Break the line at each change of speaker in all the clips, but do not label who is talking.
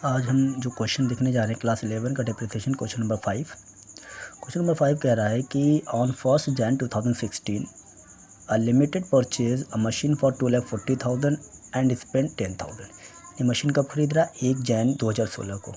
आज हम जो क्वेश्चन देखने जा रहे हैं क्लास 11 का depreciation question number 5। Question number 5 कह रहा है कि on 1 Jan 2016 a limited purchase a machine for 2,40,000 and spend 10,000। ये मशीन कब खरीद रहा है? 1 जैन 2016 को।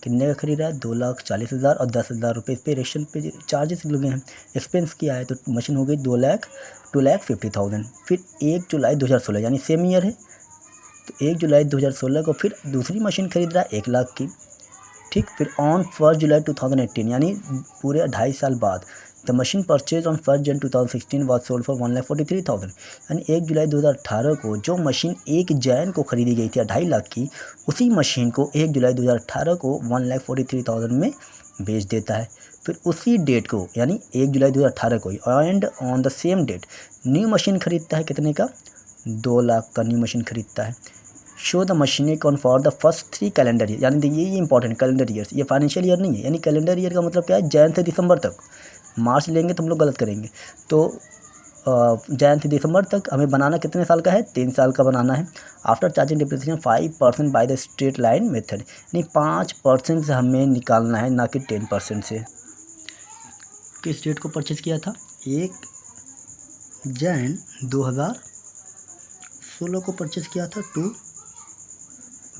कितने का खरीद रहा है? 2,40,000 और 10,000 रुपये इस पर इरेक्शन पे चार्जेस लगे हैं। एक्सपेंस किया है तो मशीन हो गई 2,50,000। फिर 1 जुलाई 2016 यानी सेम ईयर है, तो 1 जुलाई 2016 को फिर दूसरी मशीन खरीद रहा है 1 लाख की। ठीक, फिर ऑन 1 जुलाई 2018 यानी पूरे 2.5 साल बाद द मशीन परचेज ऑन 1 जन 2016 वॉज सोल्ड फॉर 1,43,000। यानी 1 जुलाई 2018 को जो मशीन 1 जैन को खरीदी गई थी 2.5 लाख की, उसी मशीन को 1 जुलाई 2018 को 1,43,000 में बेच देता है। फिर उसी डेट को यानी 1 जुलाई 2018 को and on the same date new machine खरीदता है। कितने का? 2 लाख का न्यू मशीन खरीदता है। Show the machine account for the first 3 calendar year, यानी ये इंपॉर्टेंट कैलेंडर ईयर्स, ये फाइनेंशियल ईयर नहीं है। यानी कैलेंडर ईयर का मतलब क्या है? जैन से दिसंबर तक। मार्च लेंगे तो हम लोग गलत करेंगे। तो जैन से दिसंबर तक हमें बनाना कितने साल का है? 3 साल का बनाना है। After charging depreciation 5% by the straight line method, यानी 5% से हमें निकालना है, ना कि 10% से। किस डेट को परचेज किया था? 1 जैन 2016 को परचेज किया था टू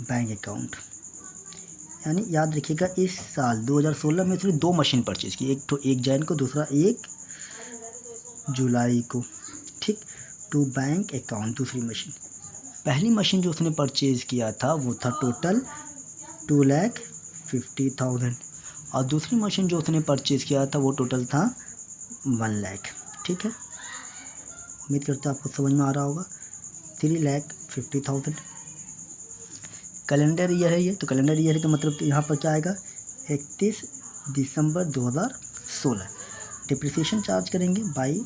बैंक अकाउंट। यानी याद रखिएगा इस साल 2016 में सिर्फ 2 मशीन परचेज की, एक तो 1 जैन को, दूसरा 1 जुलाई को। ठीक, टू बैंक अकाउंट दूसरी मशीन। पहली मशीन जो उसने परचेज किया था वो था टोटल 2,50,000 और दूसरी मशीन जो उसने परचेज किया था वो टोटल था 1 लाख। ठीक है, उम्मीद करता हूँ आपको समझ में आ रहा होगा। 3,50,000 कैलेंडर ईयर है ये, तो कैलेंडर ईयर का मतलब यहाँ पर क्या आएगा? 31 दिसंबर 2016। डिप्रिसिएशन चार्ज करेंगे बाई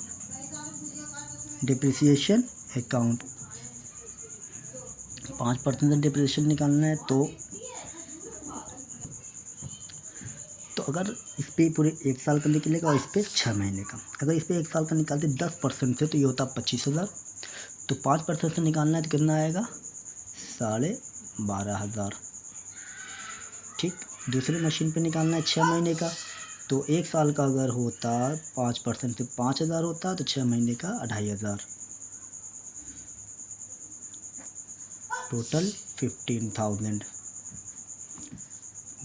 डिप्रिसिएशन अकाउंट। 5% डिप्रिसिएशन निकालना है तो अगर इस पर पूरे 1 साल का निकलेगा और इस पर 6 महीने का। अगर इस पर 1 साल का निकालते 10% से तो ये होता 25,000। तो 5% से निकालना है तो कितना आएगा? 12,500। ठीक, दूसरी मशीन पे निकालना है 6 महीने का, तो 1 साल का अगर होता 5% से 5,000 होता, तो 6 महीने का 2,500। Total 15,000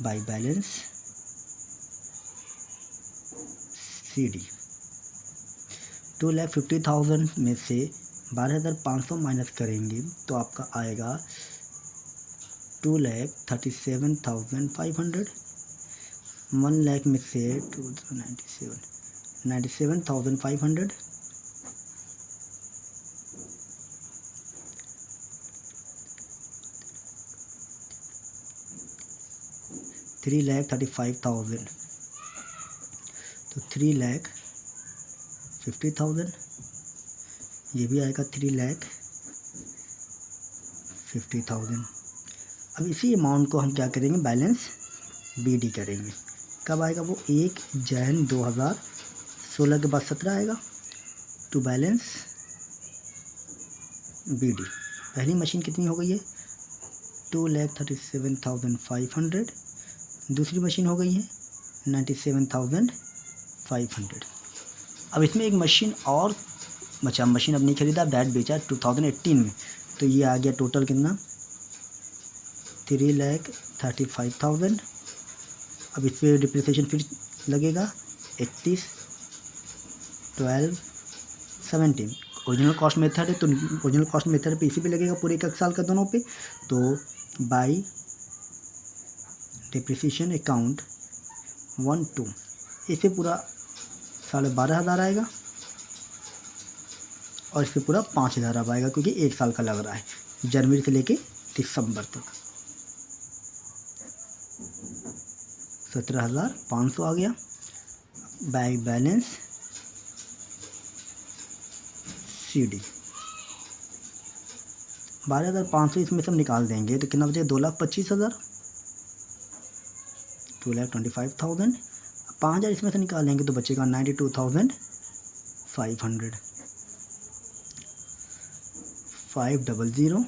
by balance CD। 2,50,000 में से 12,500 माइनस करेंगे तो आपका आएगा 2,37,500। 1 लाख में से 97,500। 3,35,000, तो 3,50,000 ये भी आएगा 3,50,000। अब इसी अमाउंट को हम क्या करेंगे? बैलेंस BD करेंगे। कब आएगा वो? 1 जैन 2016 के बाद 17 आएगा, टू बैलेंस BD। पहली मशीन कितनी हो गई है? 2,37,500। दूसरी मशीन हो गई है 97,500। अब इसमें एक मशीन और बचा, मशीन अब नहीं खरीदा, डायरेक्ट बेचा 2018 में, तो ये आ गया टोटल कितना? 3,35,000। अब इस पर डिप्रिसिएशन फिर लगेगा 31/12/17। ओरिजिनल कॉस्ट मेथड है तो ओरिजिनल कॉस्ट मेथड पे इसी पे लगेगा पूरे 1 साल का दोनों पे। तो बाई डिप्रिसिएशन अकाउंट 1/2 इसे पूरा 12,500 आएगा और इस पर पूरा 5,000 अब आएगा, क्योंकि 1 साल का लग रहा है, जनवरी से लेके दिसंबर तक। 17,500 आ गया बाई बैलेंस CD। 12,500 इसमें सब निकाल देंगे तो कितना बचेगा? 2,25,000, 2,25,000। 5,000 इसमें से निकाल देंगे तो बचेगा 92,500। 500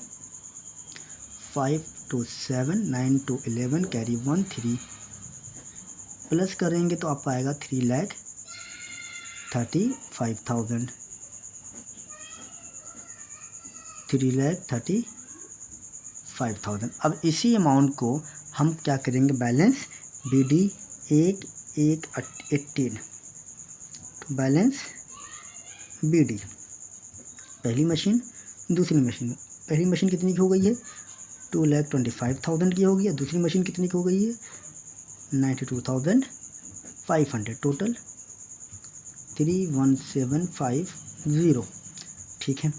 5 to 7, 9 to 11, कैरी 1 3 प्लस करेंगे तो आपका आएगा 3,35,000, 3,35,000। अब इसी अमाउंट को हम क्या करेंगे, बैलेंस BD 1,1,18 तो बैलेंस BD पहली मशीन दूसरी मशीन, पहली मशीन कितनी की हो गई है 2,25,000 की हो गई है, दूसरी मशीन कितनी की हो गई है 92,500, टोटल 31750। ठीक है।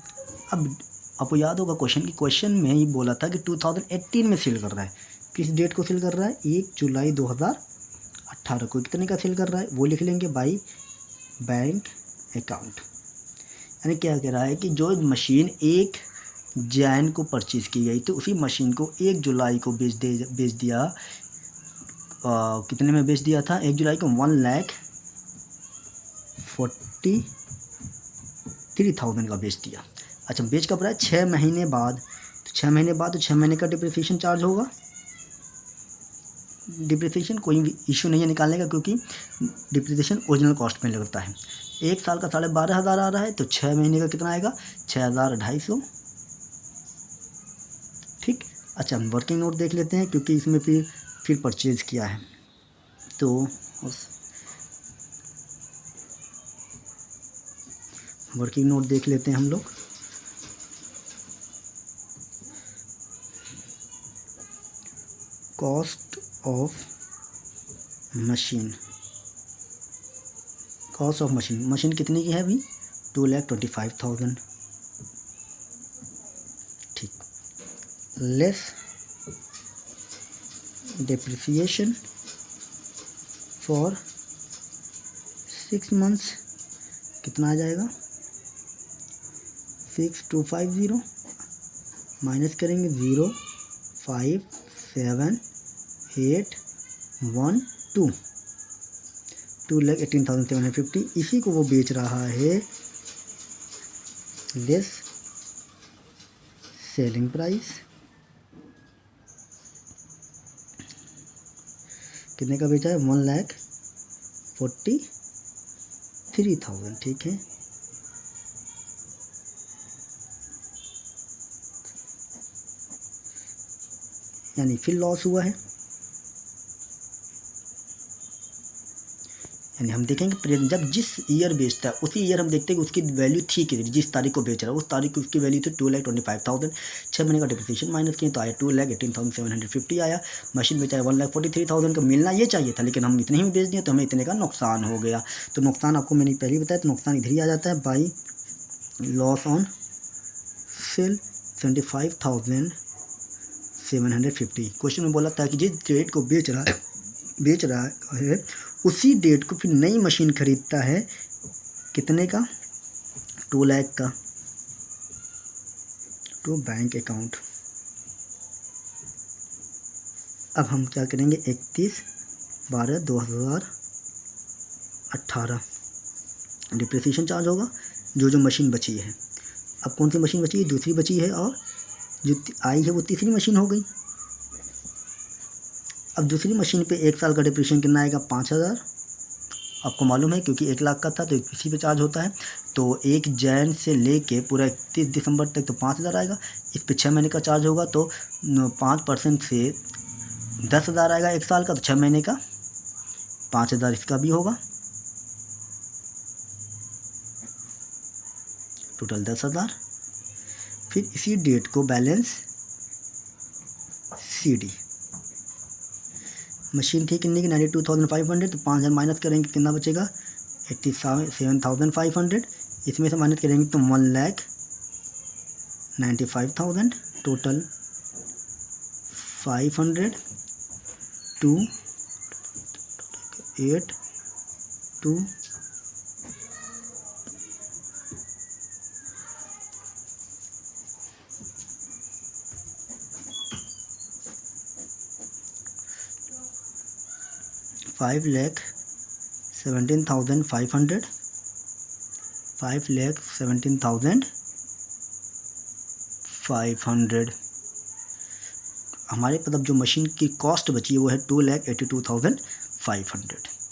अब आपको याद होगा क्वेश्चन में ही बोला था कि 2018 में सेल कर रहा है, किस डेट को सेल कर रहा है 1 जुलाई 2018 को, कितने का सेल कर रहा है वो लिख लेंगे बाई बैंक अकाउंट। यानी क्या कह रहा है कि जो मशीन 1 जैन को परचेज़ की गई तो उसी मशीन को 1 जुलाई को बेच दिया, कितने में बेच दिया था 1 जुलाई को 1,43,000 का बेच दिया। अच्छा, बेच कब रहा है 6 महीने बाद, तो 6 महीने बाद तो 6 महीने का डिप्रिसिएशन चार्ज होगा। डिप्रिसिएशन कोई भी इशू नहीं है निकालने का, क्योंकि डिप्रिसिएशन ओरिजिनल कॉस्ट में लगता है। 1 साल का 12,500 आ रहा है तो 6 महीने का कितना आएगा 6,250। ठीक। अच्छा, हम वर्किंग नोट देख लेते हैं, क्योंकि इसमें फिर परचेज़ किया है तो वर्किंग नोट देख लेते हैं हम लोग। Cost of machine, cost of machine कितनी की है अभी 2,25,000। ठीक। लेस डिप्रिसिएशन फॉर 6 मंथ्स कितना आ जाएगा 6,250, माइनस करेंगे 0,57812, 2,18,750। इसी को वो बेच रहा है लेस सेलिंग प्राइस, कितने का बेचा है 1,43,000। ठीक है। यानी फिर लॉस हुआ है। यानी हम देखेंगे जब जिस ईयर बेचता है उसी ईयर हम देखते हैं कि उसकी वैल्यू थी कितनी, जिस तारीख को बेच रहा है उस तारीख को उसकी वैल्यू थी 2,25,000। 6 महीने का डिप्रिसिएशन माइनस किए तो आया 2,18,750 आया। मशीन बेचा है 1,43,000 का, मिलना ये चाहिए था, लेकिन हम इतने ही में बेच दिए तो हमें इतने का नुकसान हो गया। तो नुकसान आपको मैंने पहले ही बताया, तो नुकसान इधर ही आ जाता है by loss on sale 75,750। Question में बोला था कि जिस डेट को बेच रहा है उसी डेट को फिर नई मशीन खरीदता है, कितने का 2 लाख का, टू बैंक अकाउंट। अब हम क्या करेंगे 31/12/2018 डिप्रिसिएशन चार्ज होगा जो मशीन बची है। अब कौन सी मशीन बची है, दूसरी बची है, और जो आई है वो तीसरी मशीन हो गई। अब दूसरी मशीन पे 1 साल का डिप्रिसिएशन कितना आएगा 5,000, आपको मालूम है, क्योंकि 1 लाख का था तो इसी पे चार्ज होता है। तो 1 जैन से लेके पूरा 31 दिसंबर तक तो 5,000 आएगा। इस पे 6 महीने का चार्ज होगा तो 5% से 10,000 आएगा 1 साल का, तो 6 महीने का 5,000 इसका भी होगा, टोटल 10,000। फिर इसी डेट को बैलेंस CD मशीन थी कितनी की 92,500, तो 5,000 माइनस करेंगे कितना बचेगा 87,500। इसमें से माइनस करेंगे तो 1,95,000, टोटल 500 2 8 2 5,17,500, 5,17,500। हमारे मतलब जो मशीन की कॉस्ट बची है वो है 2,82,500।